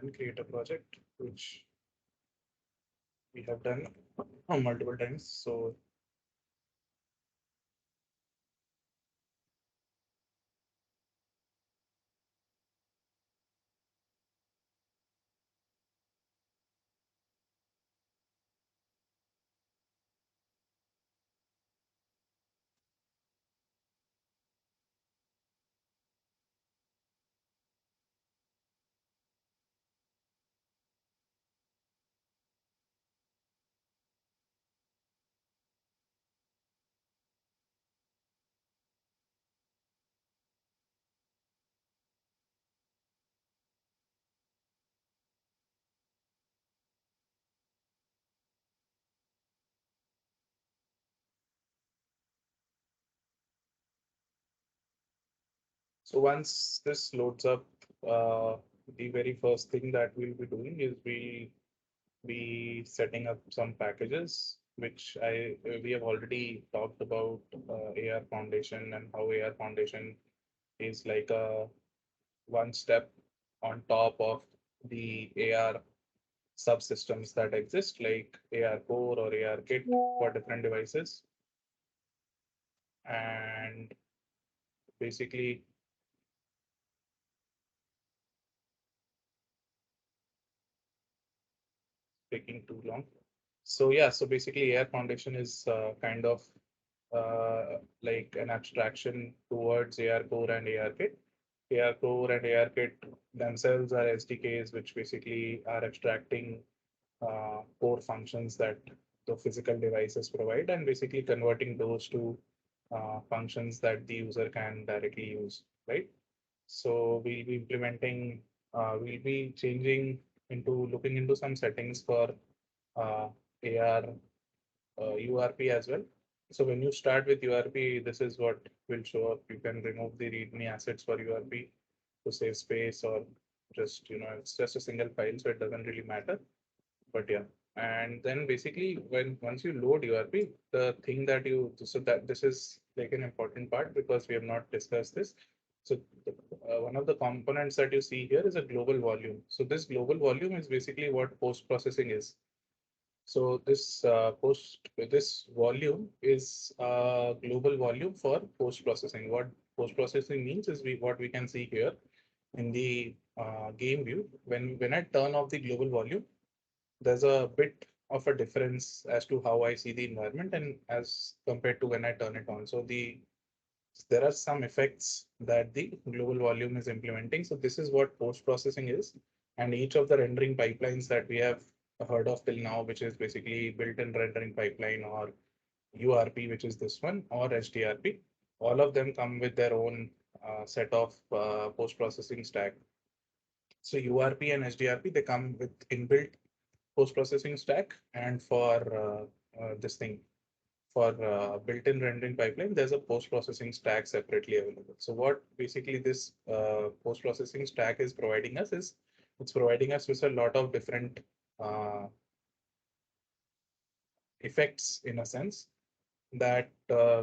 and create a project, which we have done multiple times. So So once this loads up, the very first thing that we'll be doing is we'll be setting up some packages, which we have already talked about AR Foundation and how AR Foundation is like a one step on top of the AR subsystems that exist, like AR Core or AR Kit for different devices. And basically, taking too long. So yeah, so basically AR Foundation is kind of like an abstraction towards AR Core and AR Kit. AR Core and AR Kit themselves are SDKs, which basically are abstracting core functions that the physical devices provide and basically converting those to functions that the user can directly use, right? So we'll be implementing, we'll be changing into looking into some settings for AR URP as well. So when you start with URP, this is what will show up. You can remove the README assets for URP to save space, or just, it's just a single file, so it doesn't really matter. But yeah, and then basically when once you load URP, the thing that so that this is like an important part because we have not discussed this. So one of the components that you see here is a global volume. So this global volume is basically what post processing is. So this volume is a global volume for post processing. What post processing means is what we can see here in the game view. When I turn off the global volume, there's a bit of a difference as to how I see the environment and as compared to when I turn it on. So there are some effects that the global volume is implementing. So this is what post processing is, and each of the rendering pipelines that we have heard of till now, which is basically built-in rendering pipeline or URP, which is this one, or HDRP, all of them come with their own set of post processing stack. So URP and HDRP, they come with inbuilt post-processing stack, and for this thing, for built-in rendering pipeline, there's a post-processing stack separately available. So what basically this post-processing stack is providing us is, it's providing us with a lot of different effects in a sense that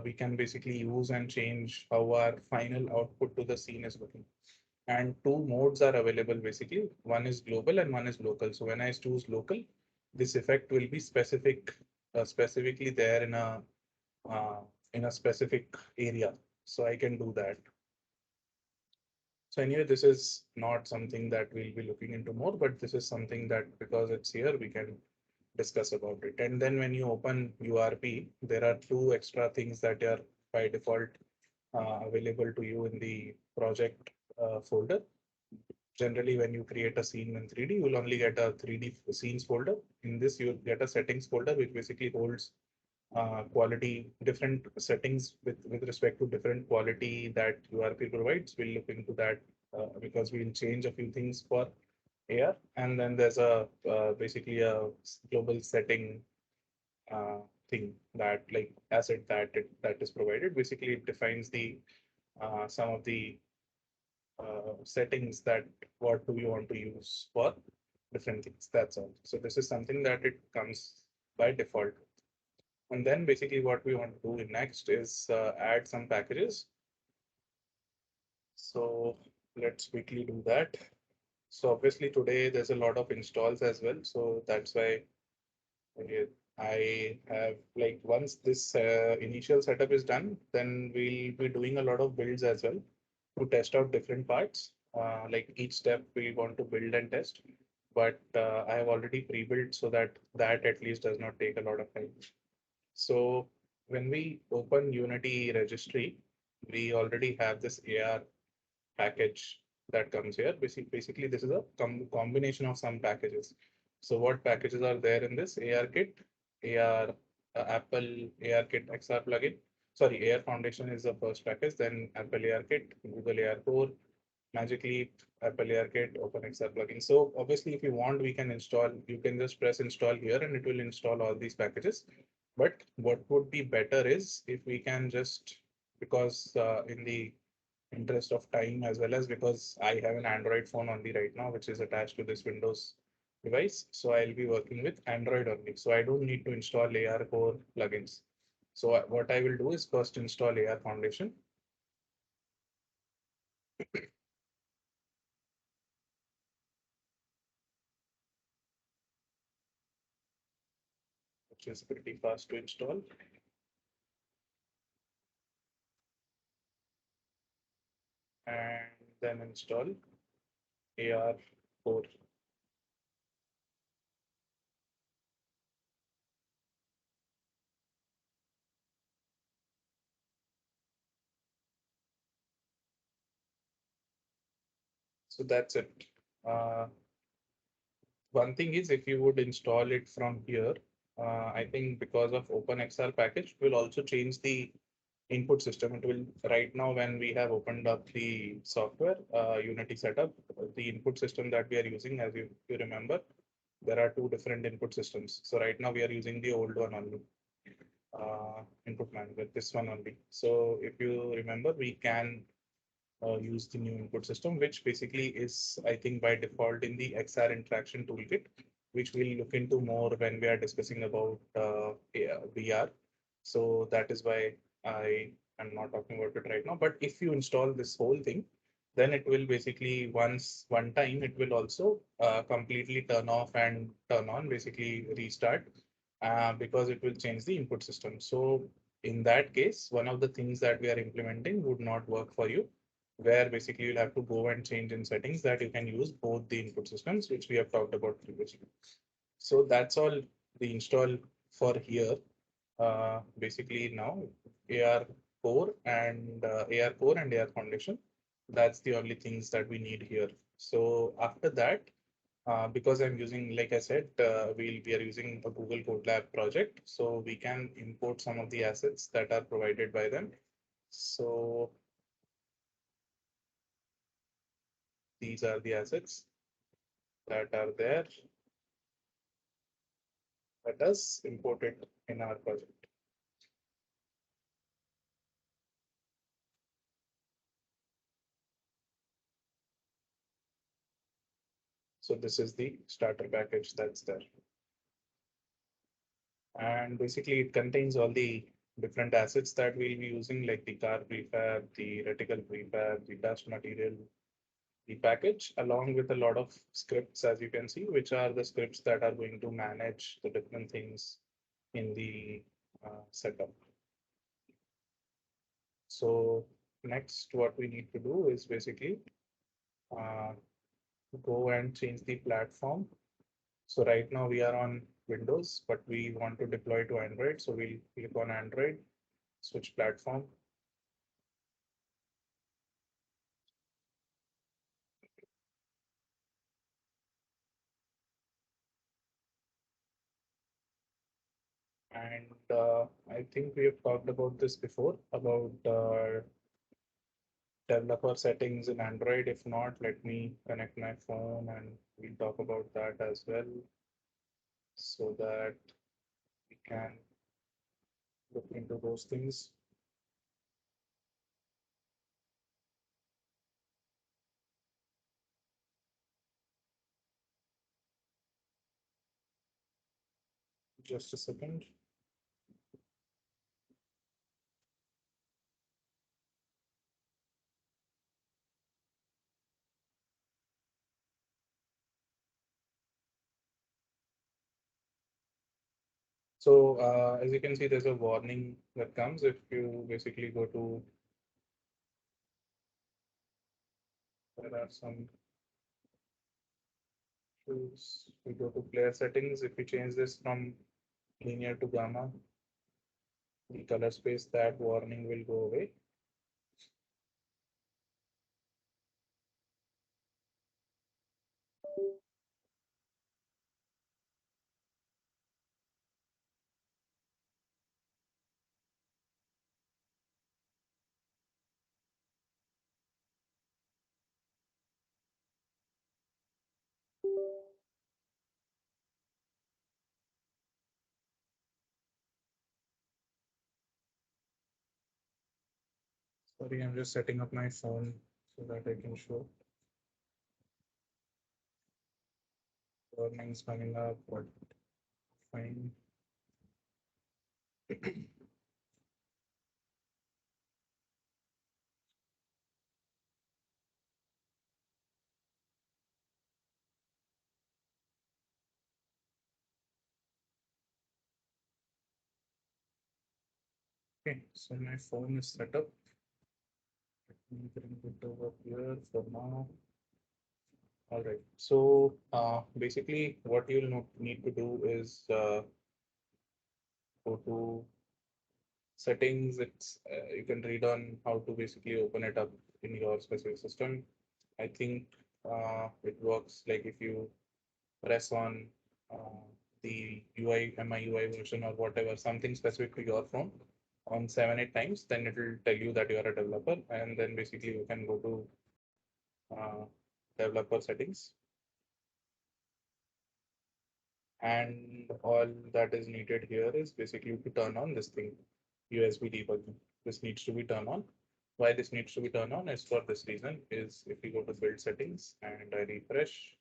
we can basically use and change how our final output to the scene is looking. And two modes are available basically. One is global and one is local. So when I choose local, this effect will be specifically there uh, in a specific area. So I can do that. So anyway, this is not something that we'll be looking into more, but this is something that because it's here, we can discuss about it. And then when you open URP, there are two extra things that are by default available to you in the project folder. Generally, when you create a scene in 3D, you will only get a 3D scenes folder. In this, you'll get a settings folder, which basically holds quality, different settings with respect to different quality that URP provides. We'll look into that because we'll change a few things for AR. And then there's a basically a global setting thing that like asset that is provided. Basically, it defines the some of the settings that what do we want to use for different things. That's all. So this is something that it comes by default. And then basically what we want to do next is add some packages. So let's quickly do that. So obviously today there's a lot of installs as well. So that's why I have like once this initial setup is done, then we'll be doing a lot of builds as well to test out different parts. Like each step we want to build and test, but I have already pre-built so that that at least does not take a lot of time. So when we open Unity registry, we already have this AR package that comes here. Basically, this is a combination of some packages. So what packages are there in this AR kit? AR Apple AR Kit XR plugin. Sorry, AR Foundation is the first package. Then Apple AR Kit, Google AR Core, Magic Leap, Apple AR Kit, OpenXR plugin. So obviously, if you want, we can install. You can just press install here, and it will install all these packages. But what would be better is if we can just, because in the interest of time as well as because I have an Android phone only right now, which is attached to this Windows device. So I'll be working with Android only. So I don't need to install AR Core plugins. So what I will do is first install AR Foundation, which is pretty fast to install, and then install AR Core. So that's it. Uh, One thing is if you would install it from here, I think because of OpenXR package, will also change the input system. It will right now when we have opened up the software, Unity setup, the input system that we are using, as you remember, there are two different input systems. So right now we are using the old one only, input manager, this one only. So if you remember, we can use the new input system, which basically is, I think, by default in the XR interaction toolkit, which we'll look into more when we are discussing about VR. So that is why I am not talking about it right now. But if you install this whole thing, then it will basically one time, it will also completely turn off and turn on, basically restart, because it will change the input system. So in that case, one of the things that we are implementing would not work for you, where basically you'll have to go and change in settings that you can use both the input systems, which we have talked about previously. So that's all the install for here. Basically now AR core and AR core and AR foundation. That's the only things that we need here. So after that, because I'm using, like I said, we are using a Google Colab project, so we can import some of the assets that are provided by them. So these are the assets that are there. Let us import it in our project. So this is the starter package that's there. And basically it contains all the different assets that we'll be using, like the car prefab, the reticle prefab, the dust material, the package, along with a lot of scripts, as you can see, which are the scripts that are going to manage the different things in the setup. So next, what we need to do is basically uh, go and change the platform. So right now we are on Windows, but we want to deploy to Android. So we'll click on Android, switch platform. And I think we have talked about this before about developer settings in Android. If not, let me connect my phone and we'll talk about that as well so that we can look into those things. Just a second. So as you can see, there's a warning that comes if you basically go to, there are some tools. We go to player settings. If we change this from linear to gamma, the color space, that warning will go away. Sorry, I'm just setting up my phone so that I can show warnings coming up, but fine. Okay, so my phone is set up. Let me bring it over here for now. All right. So basically, what you'll need to do is go to settings. It's you can read on how to basically open it up in your specific system. I think it works like if you press on the UI, MIUI version or whatever, something specific to your phone on 7, 8 times, then it will tell you that you are a developer, and then basically you can go to developer settings, and all that is needed here is basically to turn on this thing, USB debugging. This needs to be turned on. Why this needs to be turned on is for this reason, is if you go to build settings and I refresh,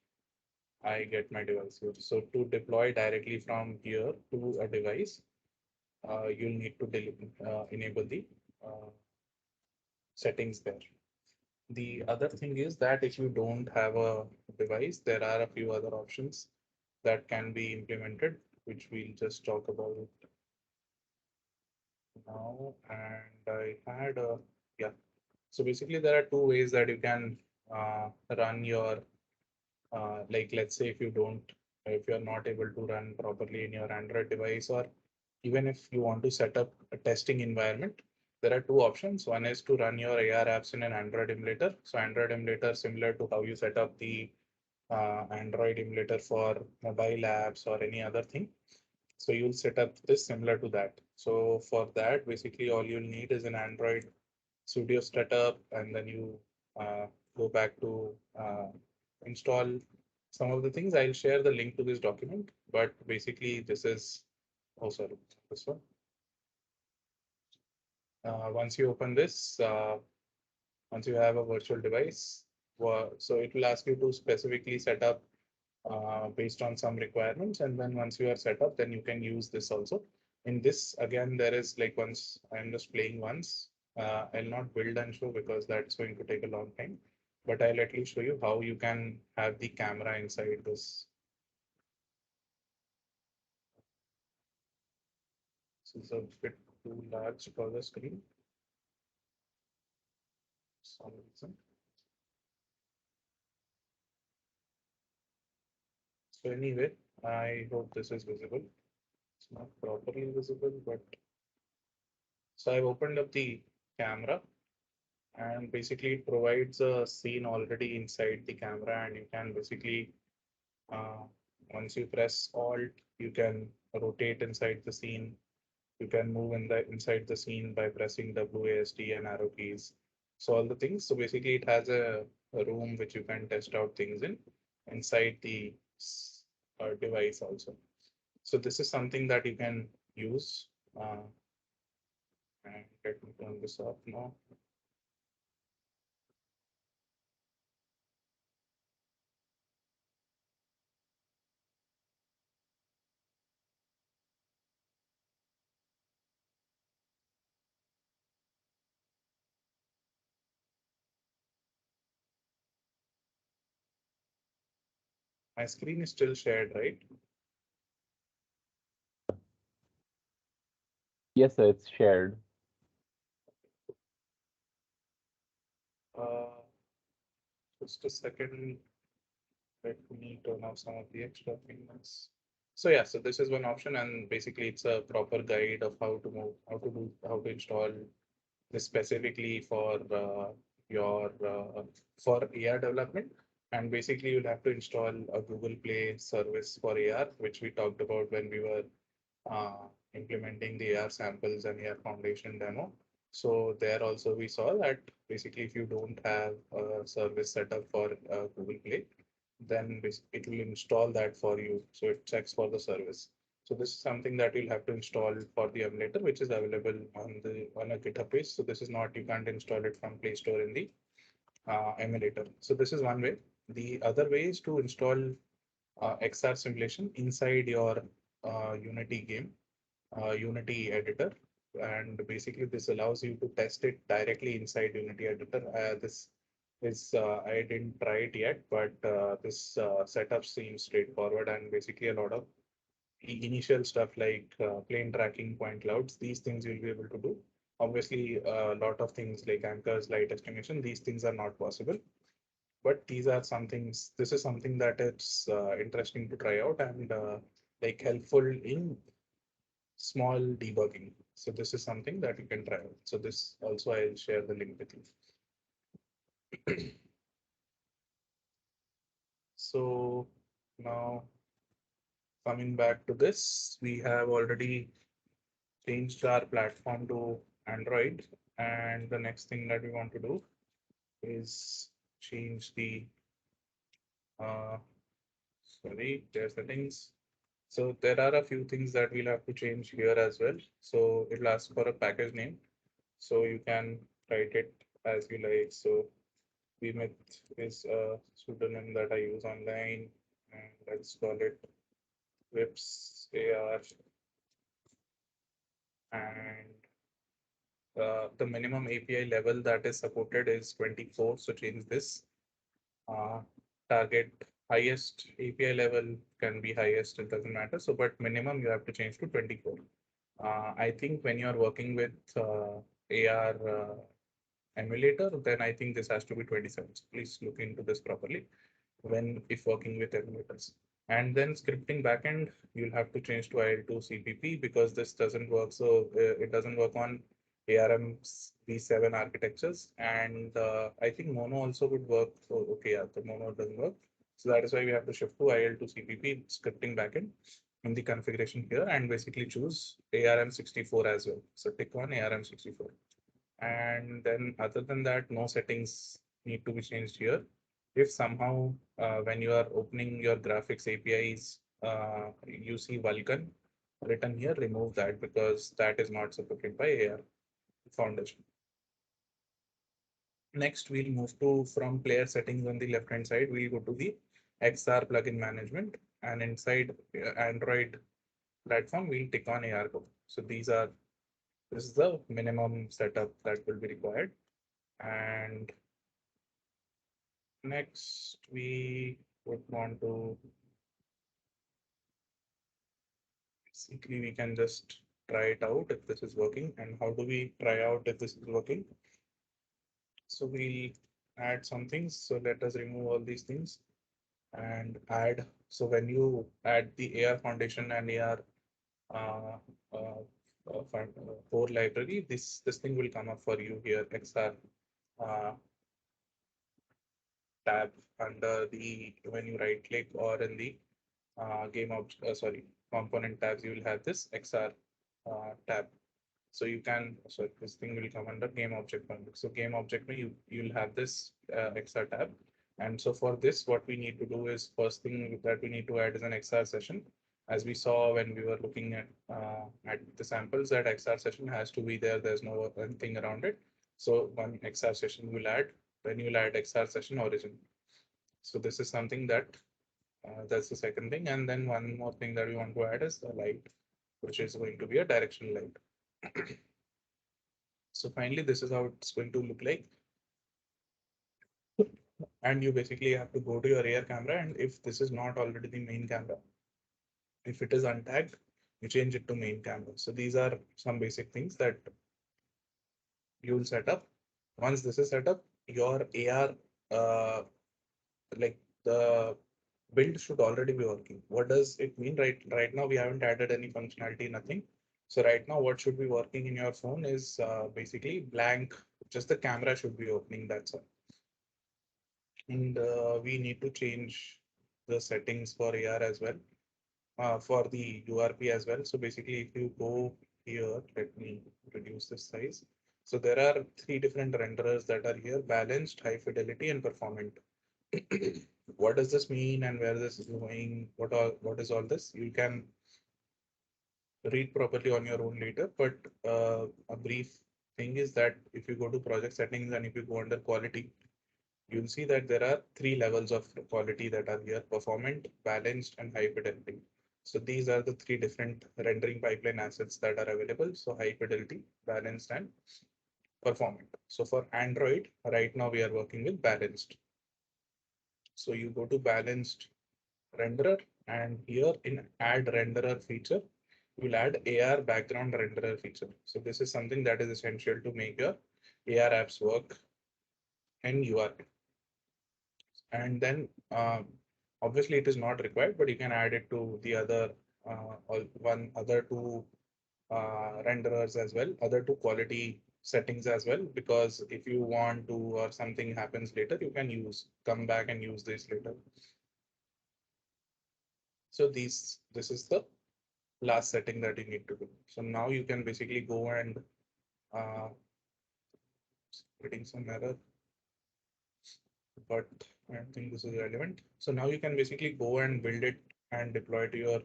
I get my device here. So to deploy directly from here to a device, you'll need to enable the uh, settings there. The other thing is that if you don't have a device, there are a few other options that can be implemented, which we'll just talk about now. And I had a, yeah. So basically there are two ways that you can run your, like let's say if you're not able to run properly in your Android device, or even if you want to set up a testing environment, there are two options. One is to run your AR apps in an Android emulator. So Android emulator, similar to how you set up the Android emulator for mobile apps or any other thing. So you'll set up this similar to that. So for that, basically all you'll need is an Android Studio setup, and then you go back to install some of the things. I'll share the link to this document, but basically this is, oh sorry, this one. Once you open this, once you have a virtual device, so it will ask you to specifically set up based on some requirements. And then once you are set up, then you can use this also. In this, again, there is like once I'm just playing once, I'll not build and show because that's going to take a long time. But I'll at least show you how you can have the camera inside this. This is a bit too large for the screen. For some reason. So anyway, I hope this is visible. It's not properly visible, but so I've opened up the camera, and basically it provides a scene already inside the camera, and you can basically uh, once you press alt, you can rotate inside the scene. You can move in the inside the scene by pressing WASD and arrow keys. So all the things. So basically it has a room which you can test out things in inside the device also. So this is something that you can use. And let me turn this off now. My screen is still shared, right? Yes, sir, it's shared. Uh, just a second. Let me turn off some of the extra things. So yeah, so this is one option, and basically it's a proper guide of how to move, how to install this specifically for your for AR development. And basically, you'll have to install a Google Play service for AR, which we talked about when we were uh, implementing the AR samples and AR foundation demo. So there also we saw that basically if you don't have a service set up for Google Play, then it will install that for you. So it checks for the service. So this is something that you'll have to install for the emulator, which is available on a GitHub page. So this is not, you can't install it from Play Store in the emulator. So this is one way. The other way is to install XR simulation inside your Unity game, Unity editor. And basically this allows you to test it directly inside Unity editor. This is, I didn't try it yet, but this setup seems straightforward, and basically a lot of initial stuff like plane tracking, point clouds, these things you'll be able to do. Obviously, a lot of things like anchors, light estimation, these things are not possible. But these are some things, this is something that it's interesting to try out, and like helpful in small debugging. So this is something that you can try out. So this also I'll share the link with you. So now coming back to this, we have already changed our platform to Android. And the next thing that we want to do is change the, uh, sorry, their settings. So there are a few things that we'll have to change here as well. So it'll ask for a package name. So you can write it as you like. So vmith is a pseudonym that I use online, and let's call it whips AR. And the minimum API level that is supported is 24. So change this. Uh, Target highest API level can be highest, it doesn't matter. So, but minimum you have to change to 24. I think when you're working with AR emulator, then I think this has to be 27. So please look into this properly when if working with emulators. And then scripting backend, you'll have to change to IL2 CPP because this doesn't work. So it doesn't work on ARM V7 architectures. And I think Mono also would work. Oh, okay, yeah, the Mono doesn't work. So that is why we have to shift to IL2 CPP scripting backend in the configuration here, and basically choose ARM64 as well. So tick on ARM64. And then other than that, no settings need to be changed here. If somehow when you are opening your graphics APIs, you see Vulkan written here, remove that because that is not supported by AR Foundation. Next, we'll move to from player settings on the left hand side, we'll go to the XR plugin management, and inside Android platform, we'll tick on ARGO. So this is the minimum setup that will be required. And next, we would want to basically we can just try it out if this is working. And how do we try out if this is working? So we'll add some things. So let us remove all these things and add. So when you add the AR Foundation and AR uh, uh, core library, this thing will come up for you here, XR uh, tab under the when you right click or in the sorry, component tabs, you will have this XR tab. So you can, so this thing will come under game object config. So game object, you'll have this XR tab. And so for this, what we need to do is first thing that we need to add is an XR session. As we saw when we were looking at the samples, that XR session has to be there. There's no thing around it. So one XR session will add, then you'll add XR session origin. So this is something that that's the second thing. And then one more thing that we want to add is the light, which is going to be a directional light. So finally, this is how it's going to look like. And you basically have to go to your rear camera. And if this is not already the main camera, if it is untagged, you change it to main camera. So these are some basic things that you will set up. Once this is set up, your AR, like the build should already be working. What does it mean? Right now, we haven't added any functionality, nothing. So right now, what should be working in your phone is basically blank. Just the camera should be opening. That's all. And we need to change the settings for AR as well, for the URP as well. So basically, if you go here, let me reduce the size. So there are three different renderers that are here: balanced, high fidelity, and performant. What does this mean and where this is going? What is all this? You can read properly on your own later, but a brief thing is that if you go to project settings and if you go under quality, you'll see that there are three levels of quality that are here: performant, balanced, and high fidelity. So these are the three different rendering pipeline assets that are available. So high fidelity, balanced, and performant. So for Android, right now we are working with balanced. So you go to balanced renderer, and here in add renderer feature, you'll add AR background renderer feature. So this is something that is essential to make your AR apps work in URL. And then obviously it is not required, but you can add it to the other other two renderers as well, other two quality settings as well, because if you want to or something happens later, you can come back and use this later. So this is the last setting that you need to do. So now you can basically go and uh, getting some error, but I don't think this is relevant. So now you can basically go and build it and deploy to your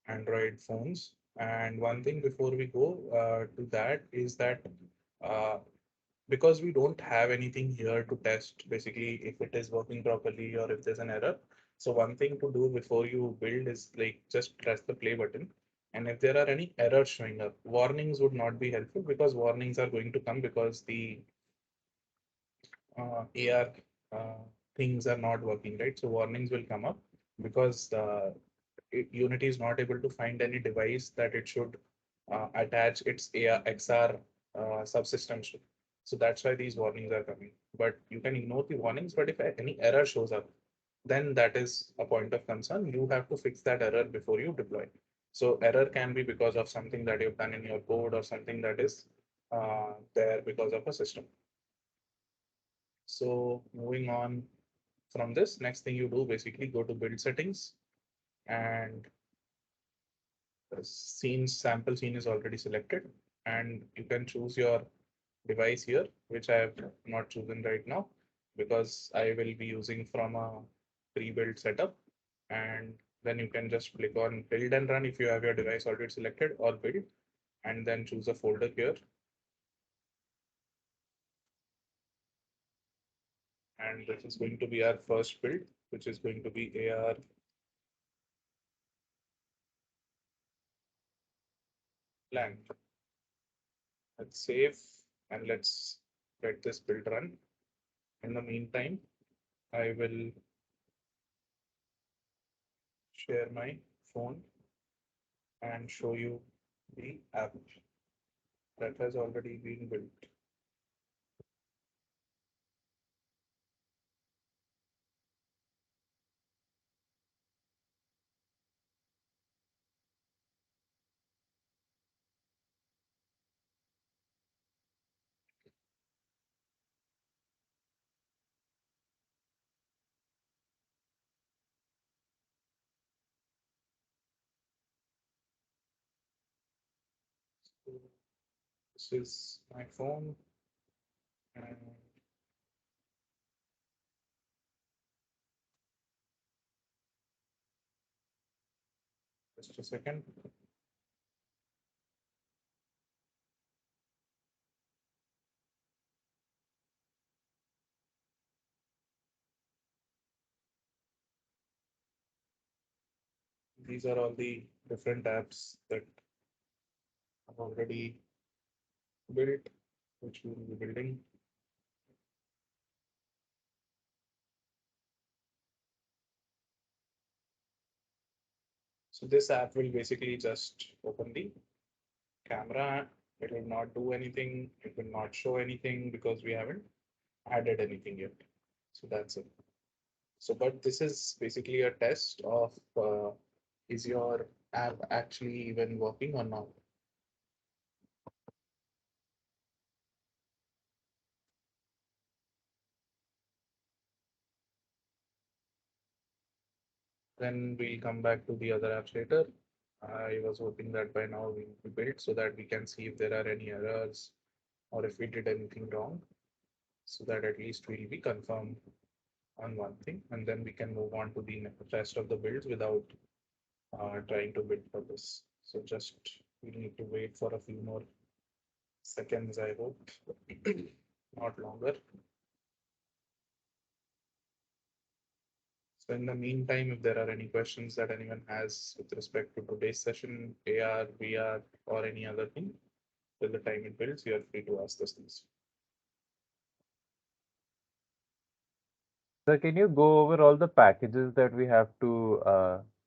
Android phones. And one thing before we go to that is that uh, because we don't have anything here to test basically if it is working properly or if there's an error. So one thing to do before you build is like just press the play button. And if there are any errors showing up, warnings would not be helpful because warnings are going to come because the AR things are not working, right? So warnings will come up because Unity is not able to find any device that it should attach its XR subsystems to. So that's why these warnings are coming. But you can ignore the warnings, but if any error shows up, then that is a point of concern. You have to fix that error before you deploy. So error can be because of something that you've done in your code or something that is there because of a system. So moving on from this, next thing you do basically go to build settings, and the sample scene is already selected, and you can choose your device here, which I have not chosen right now because I will be using from a pre-built setup. And then you can just click on build and run if you have your device already selected, or build, and then choose a folder here. And this is going to be our first build, which is going to be AR blank. Let's save and let's let this build run. In the meantime, I will share my phone and show you the app that has already been built. So this is my phone, and just a second. These are all the different apps that I've already built, which we will be building. So this app will basically just open the camera. It will not do anything. It will not show anything because we haven't added anything yet. So that's it. So, but this is basically a test of is your app actually even working or not? Then we'll come back to the other apps later. I was hoping that by now we'll be built so that we can see if there are any errors or if we did anything wrong, so that at least we'll be confirmed on one thing, and then we can move on to the rest of the builds without trying to build for this. So just we need to wait for a few more seconds, I hope, not longer. So in the meantime, if there are any questions that anyone has with respect to today's session, AR, VR, or any other thing, till the time it builds, you are free to ask those things. So can you go over all the packages that we have to,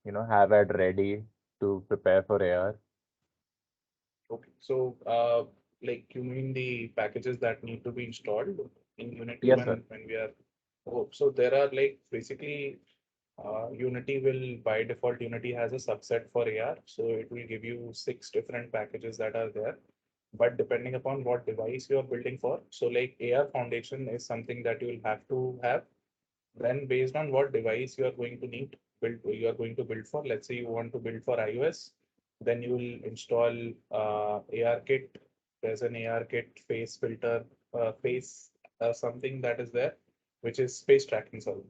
have at ready to prepare for AR? Okay, so like you mean the packages that need to be installed in Unity Yes, sir. when we are, oh, so there are like basically Unity will by default, Unity has a subset for AR. So it will give you 6 different packages that are there. But depending upon what device you are building for, so like AR Foundation is something that you will have to have. Then based on what device you are going to need build, you are going to build for. Let's say you want to build for iOS, then you will install ARKit. There's an ARKit face filter, face something that is there, which is face tracking. Sorry.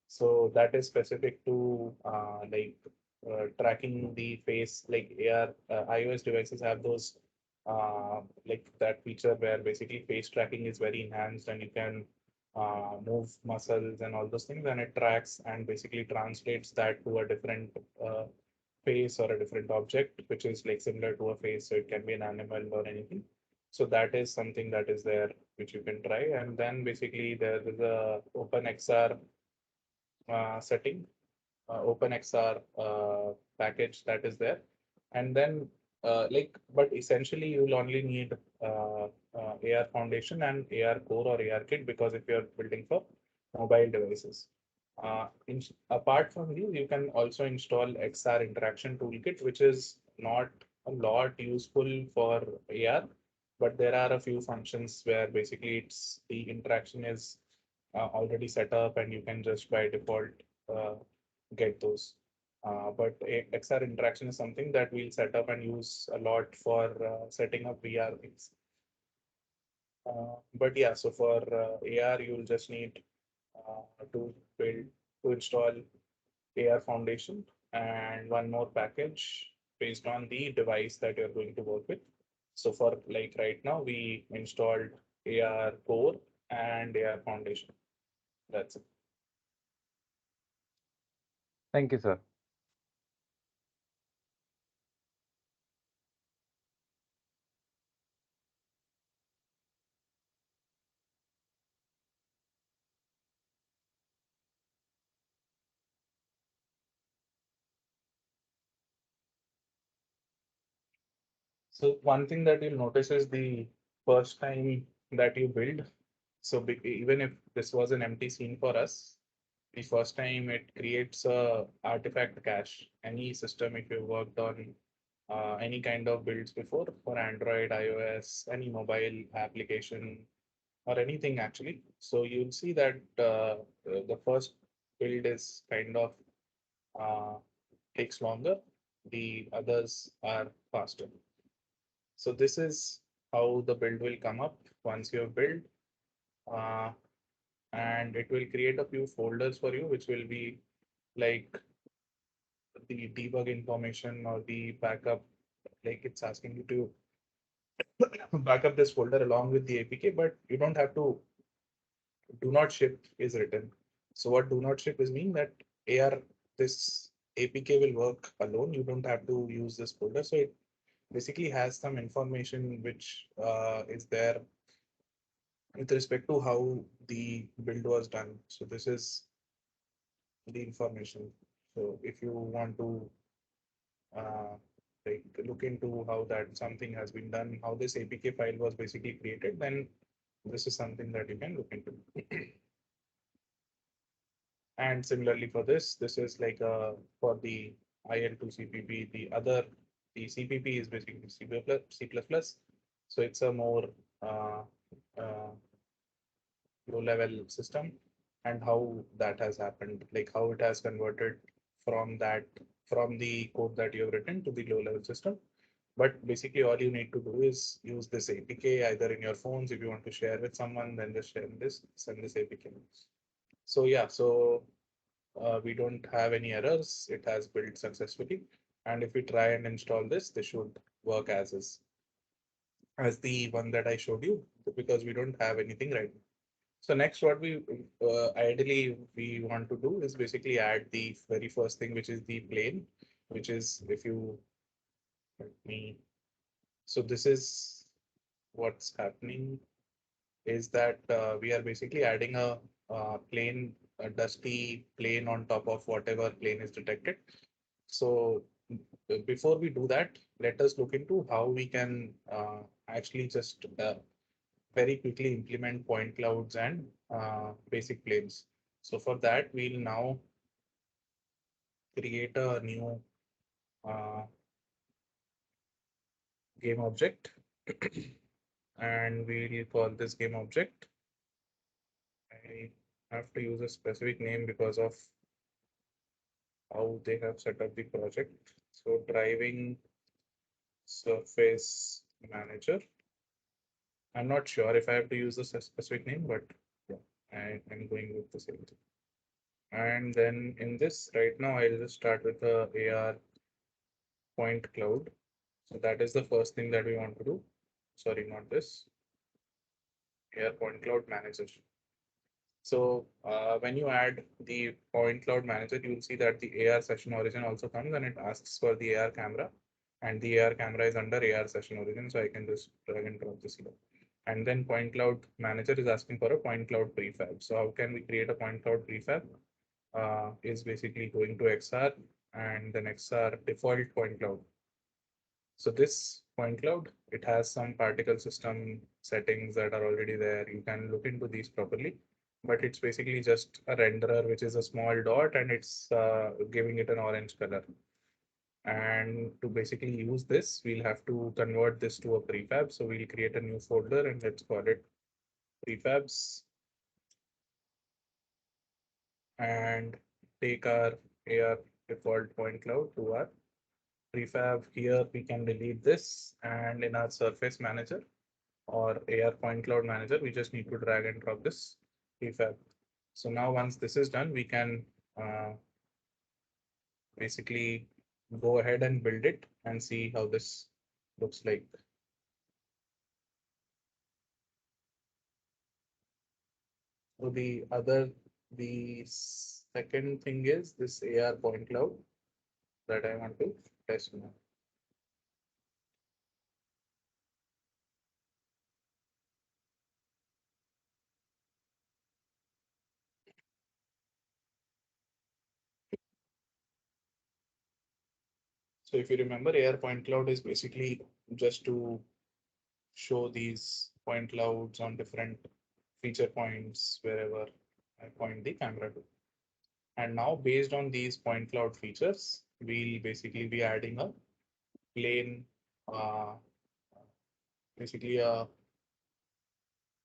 So that is specific to tracking the face. Like AR iOS devices have those like that feature where basically face tracking is very enhanced and you can move muscles and all those things, and it tracks and basically translates that to a different face or a different object, which is like similar to a face. So it can be an animal or anything. So that is something that is there, which you can try. And then basically there is a OpenXR setting, OpenXR package that is there. And then but essentially you'll only need AR Foundation and AR Core or AR Kit because if you're building for mobile devices. Apart from these, you can also install XR Interaction Toolkit, which is not a lot useful for AR, but there are a few functions where basically it's the interaction is already set up and you can just by default uh, get those. But XR interaction is something that we'll set up and use a lot for setting up VR things. But yeah, so for AR, you'll just need to build to install AR Foundation and one more package based on the device that you're going to work with. So for like right now, we installed AR Core and AR Foundation. That's it. Thank you, sir. So one thing that you'll notice is the first time that you build. So even if this was an empty scene for us, the first time it creates a artifact cache. Any system, if you worked on any kind of builds before for Android, iOS, any mobile application or anything actually. So you'll see that the first build is kind of uh, takes longer. The others are faster. So this is how the build will come up once you have built, uh, and it will create a few folders for you, which will be like the debug information or the backup. Like it's asking you to back up this folder along with the APK, but you don't have to. Do not ship is written. So what do not ship is mean that AR this APK will work alone. You don't have to use this folder. So it basically has some information which is there with respect to how the build was done. So this is the information. So if you want to uh, like look into how that something has been done, how this APK file was basically created, then this is something that you can look into. And similarly for this is like for the IL2 CPP, the CPP is basically C++. So it's a more uh, uh, low level system, and how that has happened, like how it has converted from that, from the code that you have written to the low level system. But basically all you need to do is use this APK either in your phones. If you want to share with someone, then just send this APK. So yeah, so we don't have any errors. It has built successfully. And if we try and install this should work as the one that I showed you, because we don't have anything right now. So next, what we ideally we want to do is basically add the very first thing, which is the plane, which is, if you let me, so this is what's happening is that we are basically adding plane, a dusty plane on top of whatever plane is detected. So before we do that, let us look into how we can actually just very quickly implement point clouds and basic planes. So for that, we'll now create a new uh, game object and we'll call this game object. I have to use a specific name because of how they have set up the project. So driving surface manager. I'm not sure if I have to use a specific name, but yeah, I'm going with the same thing. And then in this right now, I'll just start with the AR point cloud. So that is the first thing that we want to do. Sorry, not this. AR point cloud manager. So when you add the point cloud manager, you will see that the AR session origin also comes and it asks for the AR camera. And the AR camera is under AR session origin. So I can just drag and drop this here. And then point cloud manager is asking for a point cloud prefab. So how can we create a point cloud prefab? Is basically going to XR and then XR default point cloud. So this point cloud, it has some particle system settings that are already there. You can look into these properly, but it's basically just a renderer, which is a small dot and it's giving it an orange color. And to basically use this, we'll have to convert this to a prefab. So we'll create a new folder and let's call it prefabs and take our AR default point cloud to our prefab. Here we can delete this, and in our surface manager or AR point cloud manager, we just need to drag and drop this prefab. So now once this is done, we can basically go ahead and build it and see how this looks like. So the second thing is this AR point cloud that I want to test now. So if you remember, AR point cloud is basically just to show these point clouds on different feature points wherever I point the camera to. And now based on these point cloud features, we'll basically be adding a plane, uh, basically a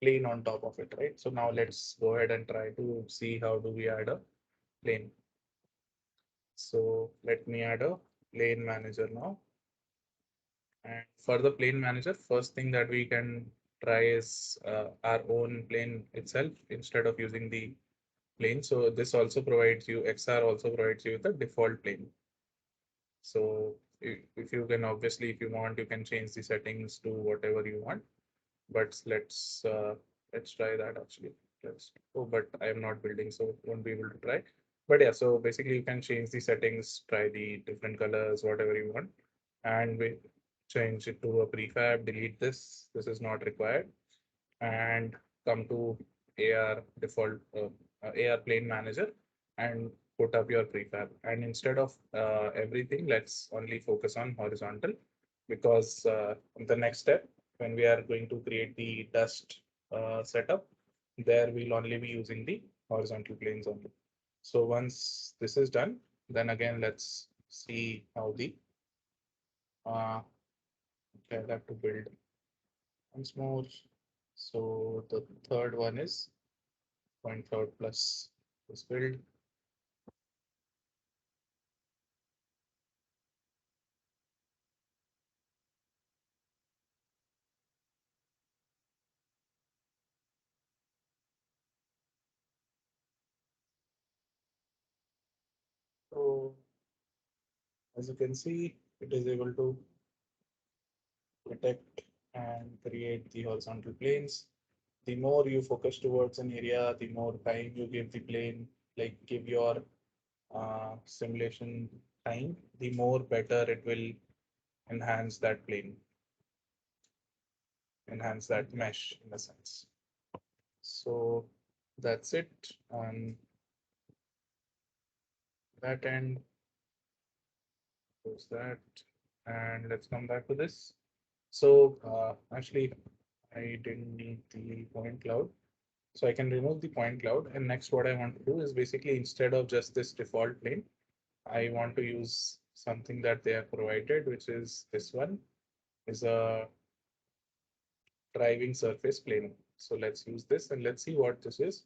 plane on top of it, right? So now let's go ahead and try to see how do we add a plane. So let me add a plane manager now. And for the plane manager, first thing that we can try is our own plane itself instead of using the plane. So this also provides you, XR also provides you with a default plane. So if you can, obviously, if you want, you can change the settings to whatever you want. But let's try that actually. Let's, oh, but I am not building, so won't be able to try. But yeah, so basically you can change the settings, try the different colors, whatever you want, and we change it to a prefab, delete this. This is not required, and come to AR default AR plane manager and put up your prefab. And instead of everything, let's only focus on horizontal, because the next step, when we are going to create the dust setup, there we'll only be using the horizontal planes only. So once this is done, then again, let's see how the okay, I have to build once more. So the third one is point cloud plus this build. So as you can see, it is able to detect and create the horizontal planes. The more you focus towards an area, the more time you give the plane, like give your simulation time, the more better it will enhance that plane, enhance that mesh in a sense. So that's it on that end. Close that. And let's come back to this. So actually, I didn't need the point cloud. So I can remove the point cloud. And next, what I want to do is basically, instead of just this default plane, I want to use something that they have provided, which is this one, is a driving surface plane. So let's use this and let's see what this is.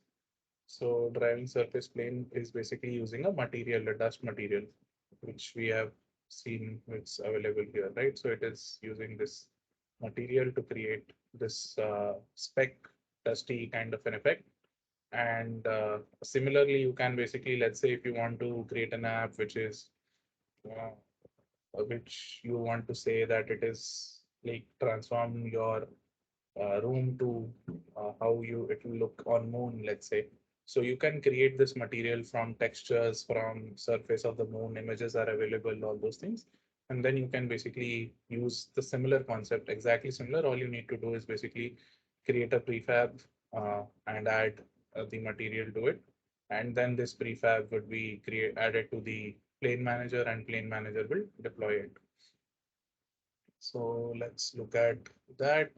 So driving surface plane is basically using a material, a dust material, which we have seen it's available here, right? So it is using this material to create this speck dusty kind of an effect. And similarly, you can basically, let's say if you want to create an app uh, which you want to say that it is like transform your room to how you it will look on moon, let's say. So you can create this material from textures, from surface of the moon, images are available, all those things. And then you can basically use the similar concept, exactly similar. All you need to do is basically create a prefab and add the material to it. And then this prefab would be added to the plane manager, and plane manager will deploy it. So let's look at that.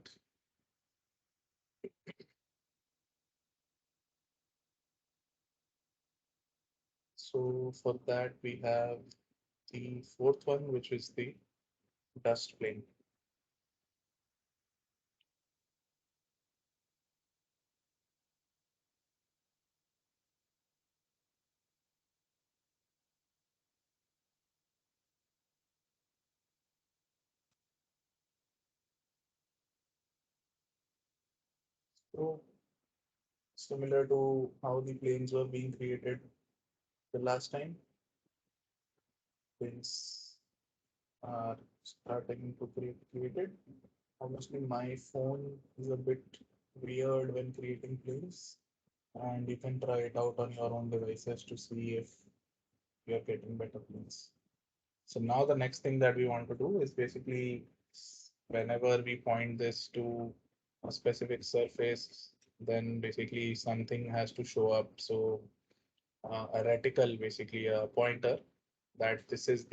So for that, we have the fourth one, which is the dust plane. So similar to how the planes were being created the last time, planes are starting to create created. Obviously, my phone is a bit weird when creating planes, and you can try it out on your own devices to see if you're getting better planes. So now the next thing that we want to do is basically whenever we point this to a specific surface, then basically something has to show up. So a reticle, basically a pointer, that this is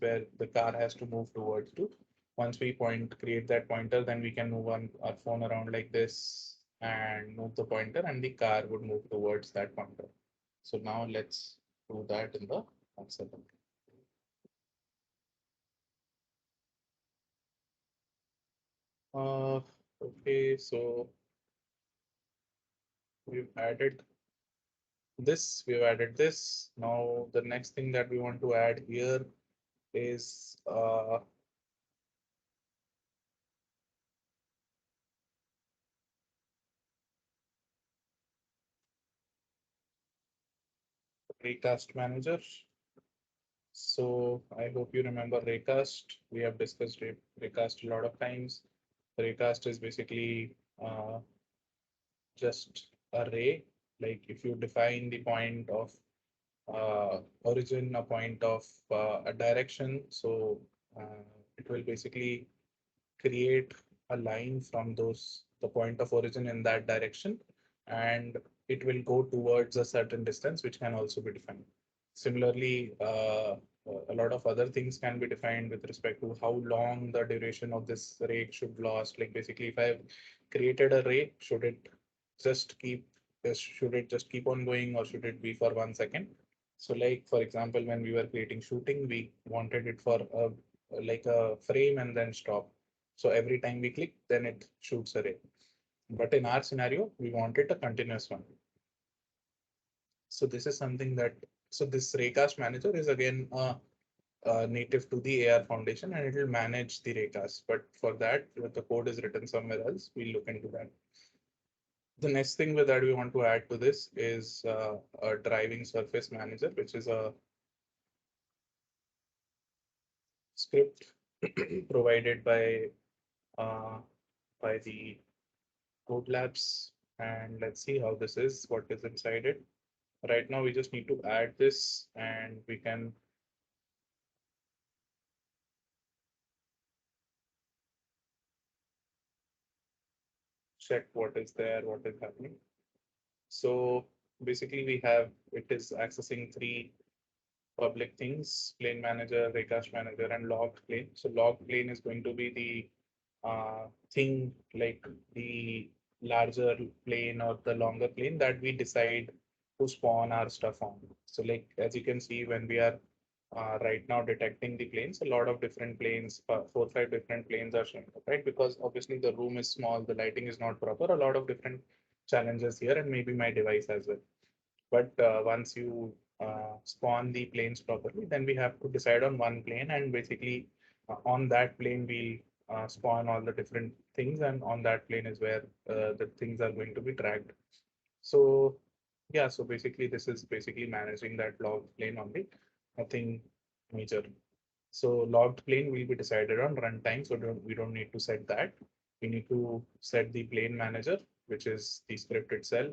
where the car has to move towards to. Once we create that pointer, then we can move on our phone around like this and move the pointer, and the car would move towards that pointer. So now let's do that in the concept. Uh, okay, so we've added we've added this. Now the next thing that we want to add here is Recast Manager. So I hope you remember Raycast. We have discussed Raycast a lot of times. Raycast is basically just a ray. Like if you define the point of origin, a point of a direction, so it will basically create a line from the point of origin in that direction, and it will go towards a certain distance, which can also be defined. Similarly, a lot of other things can be defined with respect to how long the duration of this rake should last. Like basically, if I've created a rake, just keep should it just keep on going, or should it be for 1 second? So like for example, when we were creating shooting, we wanted it for like a frame and then stop. So every time we click, then it shoots a ray. But in our scenario, we wanted a continuous one. So this is something that, so this Raycast manager is again native to the AR foundation, and it will manage the Raycast. But for that, if the code is written somewhere else, we'll look into that. The next thing that we want to add to this is a driving surface manager, which is a script provided uh, by the Code Labs. And let's see how this is, what is inside it. Right now, we just need to add this, and we can check what is there, what is happening. So basically we have, it is accessing three public things: plane manager, raycast manager, and logged plane. So logged plane is going to be the thing, like the larger plane or the longer plane that we decide to spawn our stuff on. So like, as you can see, when we are right now detecting the planes, a lot of different planes, 4 or 5 different planes are showing up, right? Because obviously the room is small, the lighting is not proper, a lot of different challenges here, and maybe my device as well. But once you spawn the planes properly, then we have to decide on one plane, and basically on that plane we'll spawn all the different things, and on that plane is where the things are going to be dragged. So yeah, so basically this is basically managing that logged plane only, nothing major. So logged plane will be decided on runtime, so we don't need to set that. We need to set the plane manager, which is the script itself.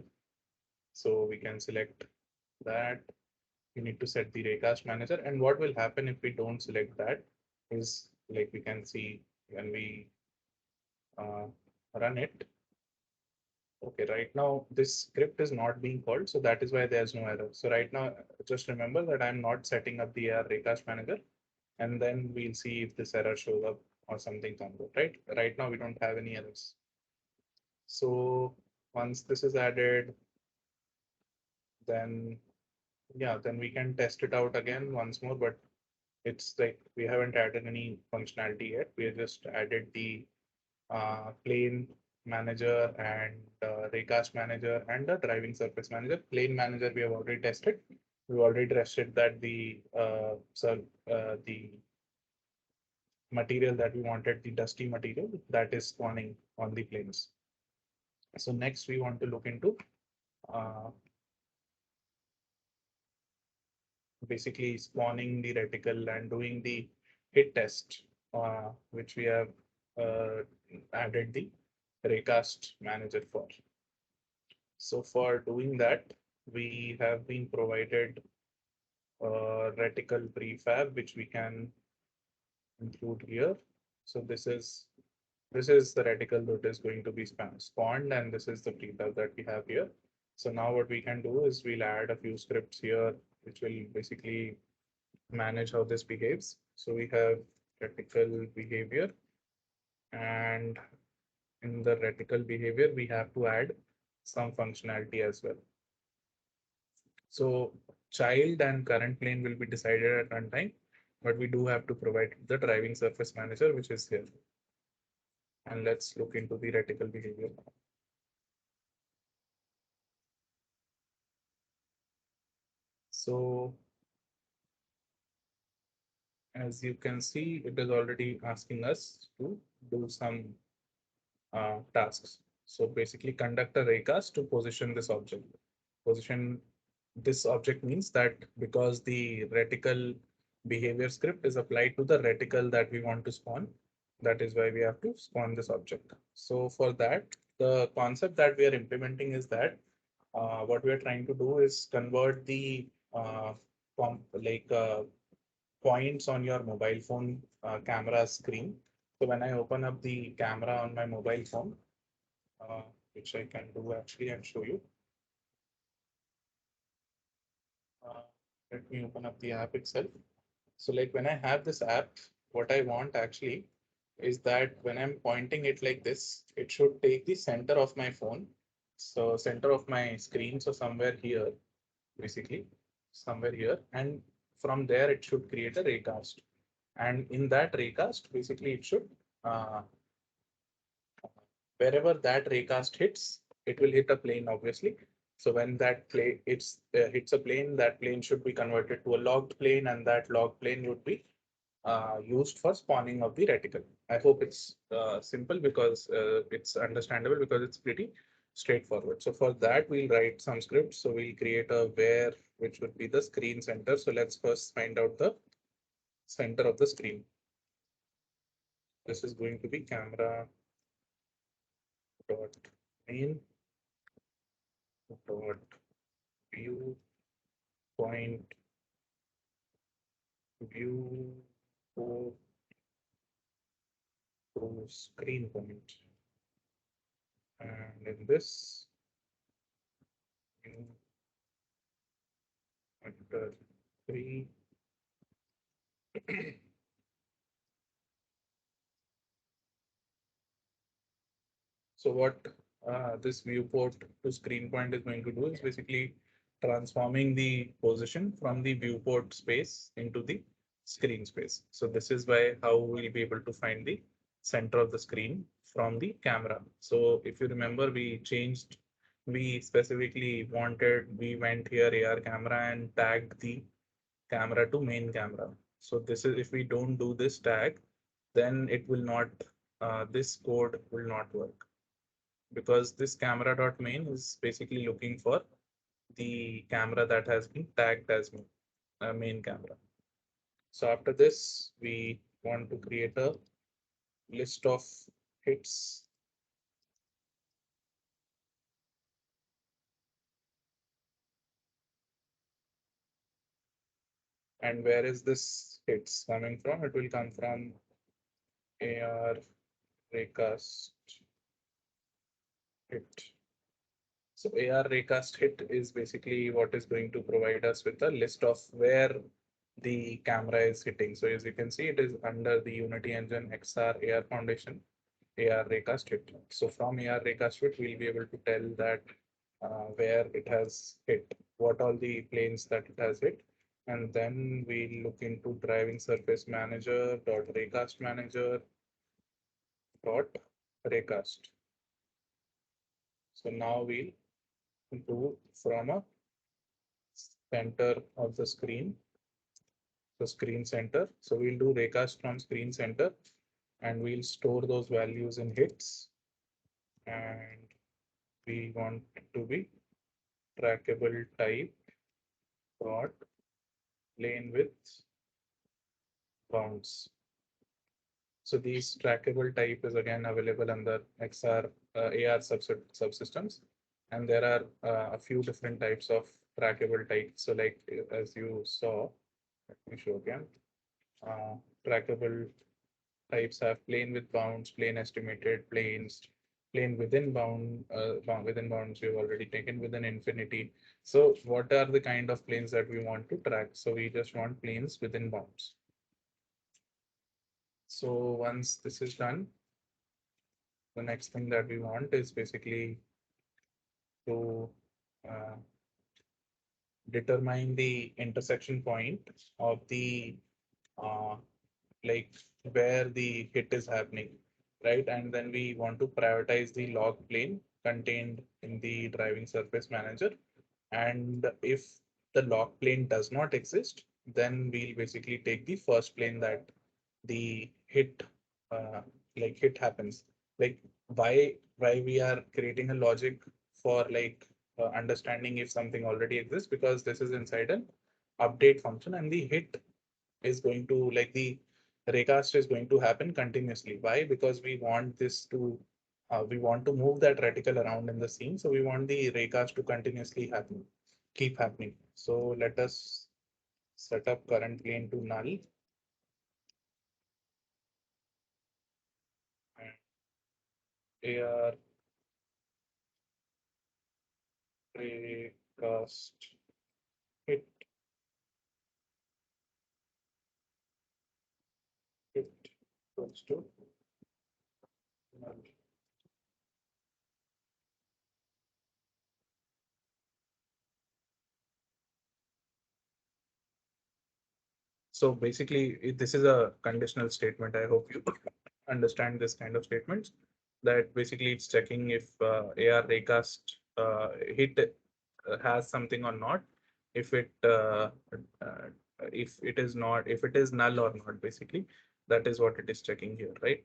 So we can select that. We need to set the raycast manager. And what will happen if we don't select that is, like we can see when we uh, run it. Okay, right now this script is not being called, so that is why there's no error. So right now, just remember that I'm not setting up the raycast manager, and then we'll see if this error shows up or something comes up, right? Right now we don't have any errors. So once this is added, then yeah, then we can test it out again once more, but it's like we haven't added any functionality yet. We have just added the plane manager and raycast manager and the driving surface manager. Plane manager we have already tested. We already tested that the material that we wanted, the dusty material, that is spawning on the planes. So next we want to look into uh, basically spawning the reticle and doing the hit test, which we have uh, added the raycast manager for. So for doing that, we have been provided a reticle prefab, which we can include here. So this is the reticle that is going to be spawned, and this is the prefab that we have here. So now what we can do is we'll add a few scripts here, which will basically manage how this behaves. So we have reticle behavior, and in the reticle behavior, we have to add some functionality as well. So child and current plane will be decided at runtime, but we do have to provide the driving surface manager, which is here. And let's look into the reticle behavior. So as you can see, it is already asking us to do some tasks. So basically conduct a raycast to position this object. Position this object means that because the reticle behavior script is applied to the reticle that we want to spawn, that is why we have to spawn this object. So for that, the concept that we are implementing is that what we are trying to do is convert the like points on your mobile phone camera screen. So when I open up the camera on my mobile phone, uh, which I can do actually and show you. Uh, Let me open up the app itself. So like when I have this app, what I want actually is that when I'm pointing it like this, it should take the center of my phone. So center of my screen. So somewhere here, basically, somewhere here. And from there, it should create a raycast. And in that raycast, basically, it should, wherever that raycast hits, it will hit a plane, obviously. So when that plane hits a plane, that plane should be converted to a logged plane, and that logged plane would be used for spawning of the reticle. I hope it's simple because it's understandable because it's pretty straightforward. So for that, we'll write some scripts. So we'll create a where, which would be the screen center. So let's first find out the center of the screen. This is going to be camera dot main dot view point view to screen point. And in this, you enter 3. So what this viewport to screen point is going to do is basically transforming the position from the viewport space into the screen space. So this is why how we'll be able to find the center of the screen from the camera. So if you remember, we specifically we went here AR camera and tagged the camera to main camera. So this is, if we don't do this tag, then it will not, this code will not work because this camera dot main is basically looking for the camera that has been tagged as main camera. So after this, we want to create a list of hits. And where is this hits coming from? It will come from AR raycast hit. So AR raycast hit is basically what is going to provide us with a list of where the camera is hitting. So as you can see, it is under the Unity Engine XR AR Foundation AR raycast hit. So from AR raycast hit, we'll be able to tell that where it has hit, what all the planes that it has hit. And then we look into driving surface manager dot raycast manager dot raycast. So now we'll do from a center of the screen, the screen center. So we'll do raycast from screen center and we'll store those values in hits. And we want it to be trackable type dot plane width bounds. So these trackable type is again available under XR AR subsystems. And there are a few different types of trackable types. So like as you saw, let me show again. Trackable types have plane with bounds, plane estimated, plane within within bounds we've already taken within infinity. So what are the kind of planes that we want to track? So we just want planes within bounds. So once this is done, the next thing that we want is basically to uh, determine the intersection point of the uh, like where the hit is happening, right? And then we want to prioritize the log plane contained in the driving surface manager. And if the log plane does not exist, then we'll basically take the first plane that the uh, hit happens. Like why we are creating a logic for understanding if something already exists, because this is inside an update function and the hit is going to the raycast is going to happen continuously. Why? Because we want this to we want to move that reticle around in the scene. So we want the raycast to continuously keep happening. So let us set up current plane to null and AR raycast hit. equals to null. So basically, this is a conditional statement. I hope you understand this kind of statements. That basically it's checking if AR raycast hit has something or not. If it uh, if it is not, if it is null or not, basically that is what it is checking here, right?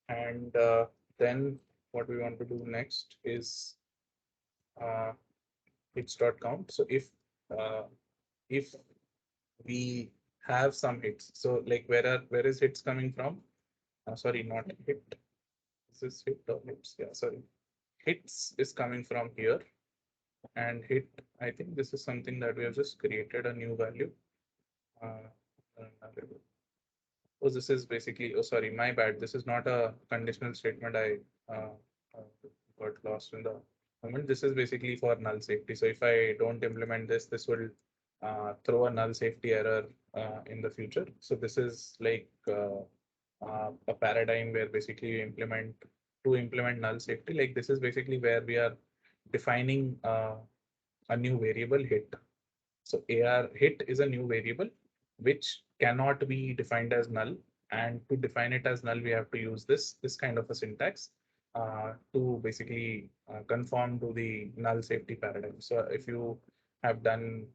And then what we want to do next is hits dot count. So uh, if we have some hits, so like where is hits coming from? Sorry, not hit. This is hit or hits. Yeah, sorry. Hits is coming from here, and hit. I think this is something that we have just created a new value. Uh, Oh, this is basically, oh, sorry, my bad. This is not a conditional statement. I uh, got lost in the moment. This is basically for null safety. So if I don't implement this, this will throw a null safety error in the future. So this is like a paradigm where basically you implement to implement null safety. Like this is basically where we are defining a new variable hit. So AR hit is a new variable which cannot be defined as null. And to define it as null, we have to use this kind of a syntax to basically conform to the null safety paradigm. So if you have done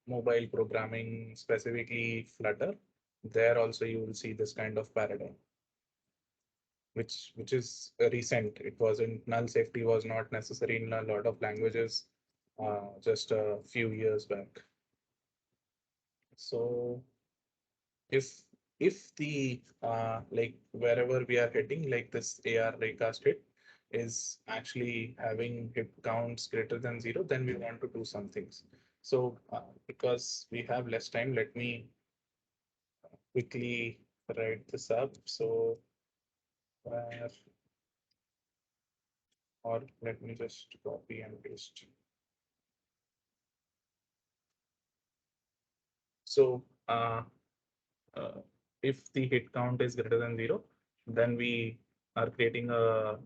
mobile programming, specifically Flutter, there also you will see this kind of paradigm, which is recent. It wasn't, null safety was not necessary in a lot of languages just a few years back. So if the like wherever we are hitting, like this AR raycast hit is actually having hit counts greater than 0, then we want to do some things. So because we have less time, let me quickly write this up. So where, or let me just copy and paste. So if the hit count is greater than 0, then we are creating a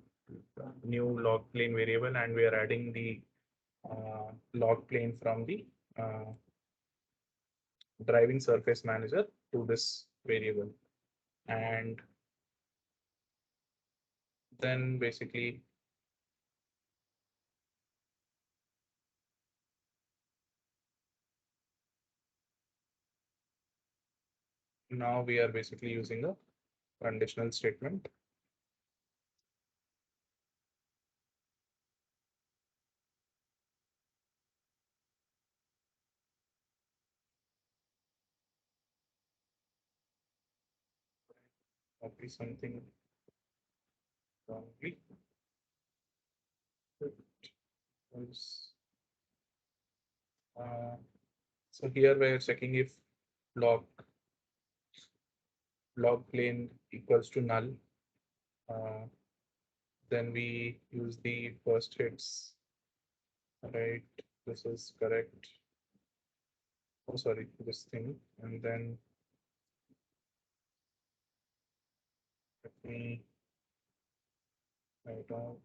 new log plane variable, and we are adding the log plane from the uh, driving surface manager to this variable. And then basically now we are basically using a conditional statement. Copy something wrongly. Uh, so here we are checking if log log plane equals to null. Uh, then we use the first hits, right? This is correct. Oh, sorry, this thing. And then let me write out.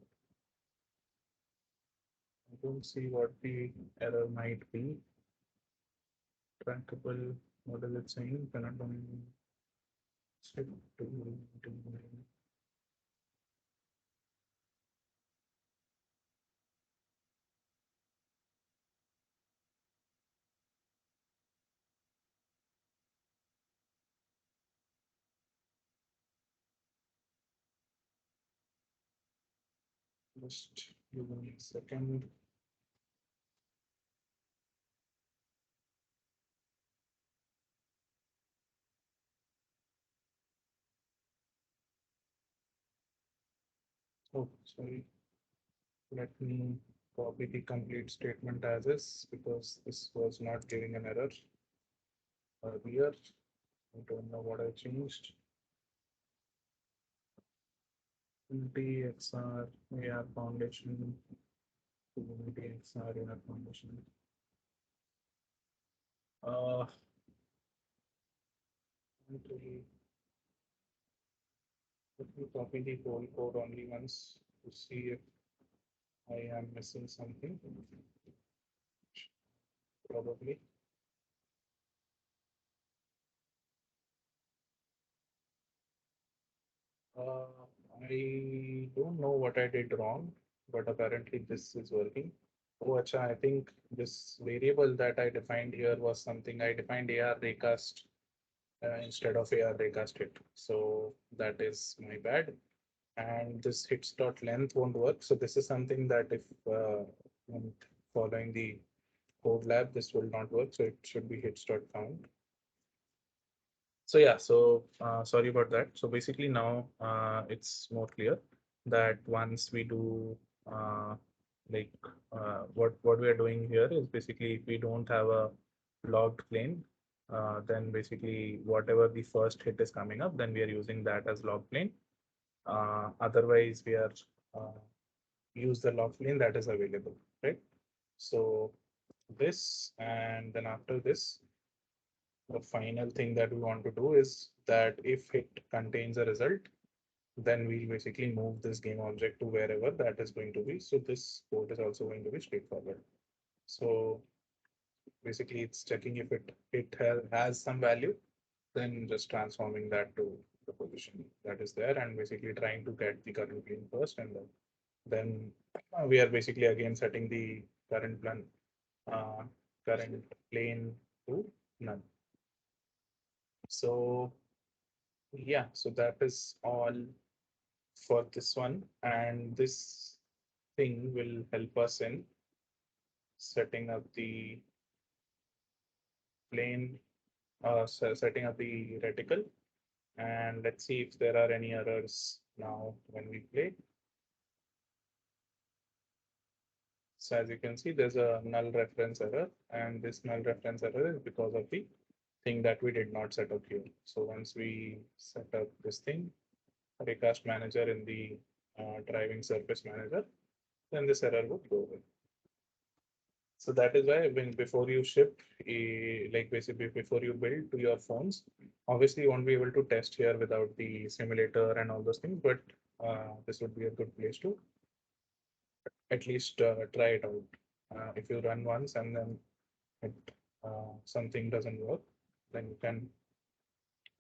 I don't see what the error might be. Trackable, what is it saying? Cannot set to just give me a second. Oh, sorry. Let me copy the complete statement as is, because this was not giving an error earlier. I don't know what I changed. CogXR AR Foundation, CogXR AR Foundation. Uh, Let me copy the whole code only once to see if I am missing something. Probably. Uh, I don't know what I did wrong, but apparently this is working. Oh, acha, I think this variable that I defined here was something I defined AR raycast instead of AR raycast hit. So that is my bad. And this hits dot length won't work. So this is something that if when following the code lab, this will not work. So it should be hits dot count. So yeah, so sorry about that. So basically now it's more clear that once we do uh, like what we are doing here is basically if we don't have a logged plane, then basically whatever the first hit is coming up, then we are using that as log plane. Otherwise, we are uh, use the log plane that is available, right? So this and then after this the final thing that we want to do is that if it contains a result, then we'll basically move this game object to wherever that is going to be. So this code is also going to be straightforward. So basically it's checking if has some value, then just transforming that to the position that is there and basically trying to get the current plane first and then we are basically again setting the uh, current plane to none. So yeah, so that is all for this one. And this thing will help us in setting up the plane, setting up the reticle. And let's see if there are any errors now when we play. So as you can see, there's a null reference error, and this null reference error is because of the thing that we did not set up here. So once we set up this thing, Recast Manager in the driving surface manager, then this error would go away. So that is why when before you ship, like basically before you build to your phones, obviously you won't be able to test here without the simulator and all those things, but this would be a good place to at least try it out. If you run once and then it, something doesn't work, then you can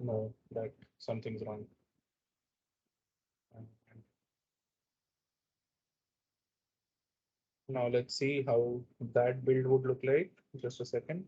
know that something's wrong. And now let's see how that build would look like. Just a second.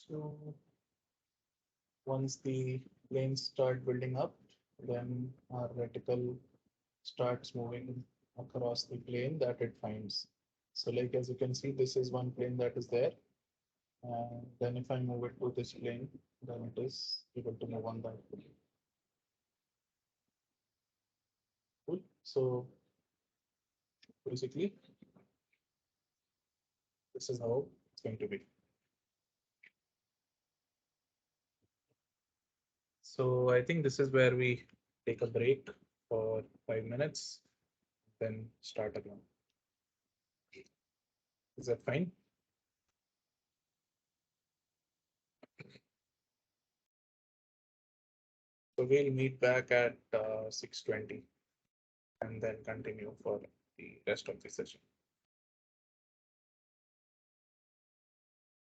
So once the planes start building up, then our reticle starts moving across the plane that it finds. So like as you can see, this is one plane that is there. And then if I move it to this plane, then it is able to move on that plane. Cool. So basically, this is how it's going to be. So I think this is where we take a break for 5 minutes, then start again. Is that fine? So we'll meet back at 6:20 and then continue for the rest of the session.